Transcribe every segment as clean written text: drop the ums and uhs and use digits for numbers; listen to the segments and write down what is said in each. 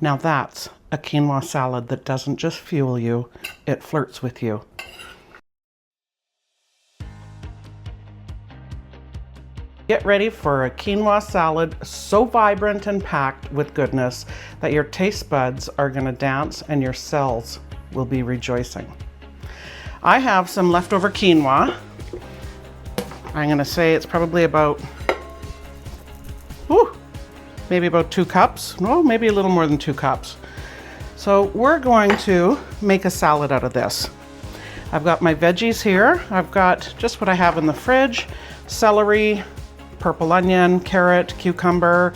Now that's a quinoa salad that doesn't just fuel you, it flirts with you. Get ready for a quinoa salad so vibrant and packed with goodness that your taste buds are going to dance and your cells will be rejoicing. I have some leftover quinoa. I'm going to say it's probably about, maybe about 2 cups. No, maybe a little more than 2 cups. So we're going to make a salad out of this. I've got my veggies here. I've got just what I have in the fridge: celery, purple onion, carrot, cucumber,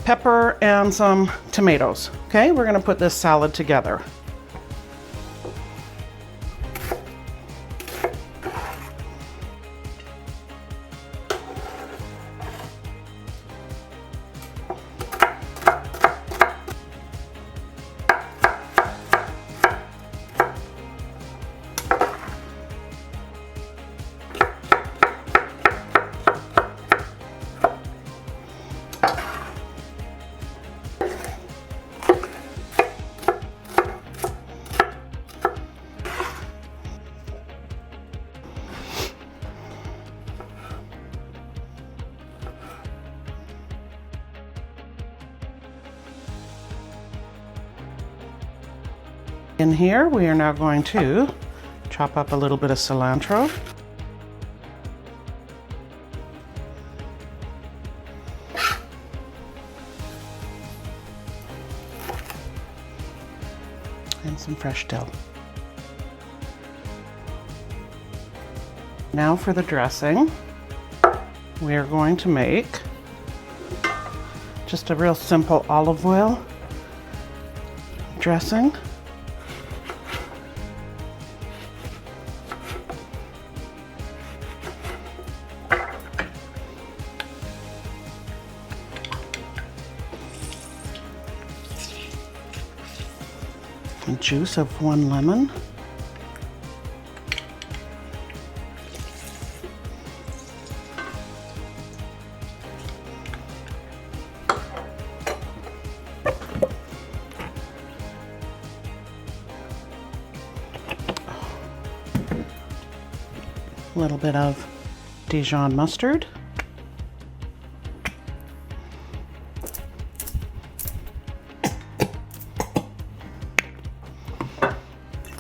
pepper, and some tomatoes. Okay, we're going to put this salad together. In here, we are now going to chop up a little bit of cilantro. And some fresh dill. Now for the dressing, we are going to make just a real simple olive oil dressing. The juice of 1 lemon. A little bit of Dijon mustard.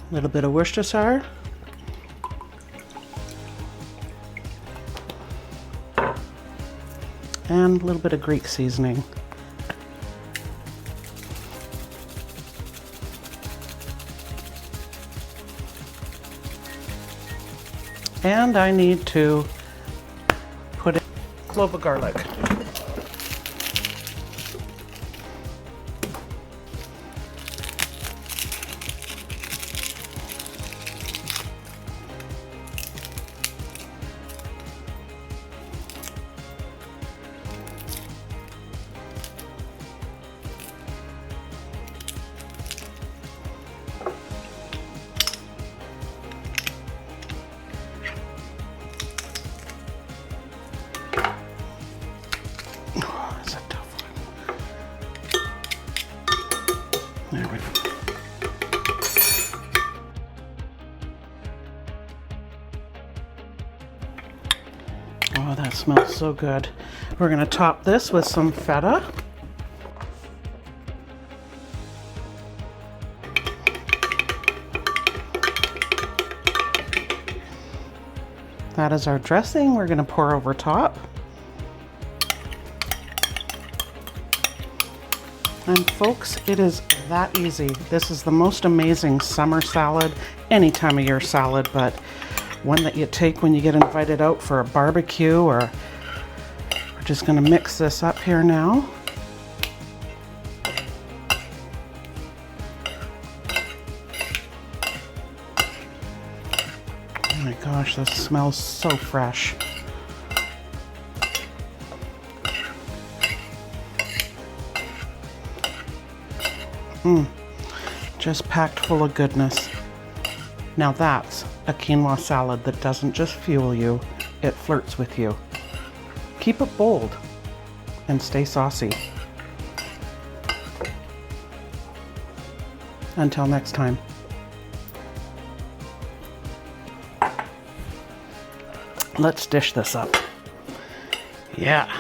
A little bit of Worcestershire. And a little bit of Greek seasoning. And I need to put in a clove of garlic. There we go. Oh, that smells so good. We're going to top this with some feta. That is our dressing we're going to pour over top. And folks, it is that easy. This is the most amazing summer salad, any time of year salad, but one that you take when you get invited out for a barbecue. Or we're just going to mix this up here now. Oh my gosh, this smells so fresh. Just packed full of goodness. Now that's a quinoa salad that doesn't just fuel you, it flirts with you. Keep it bold and stay saucy. Until next time. Let's dish this up. Yeah.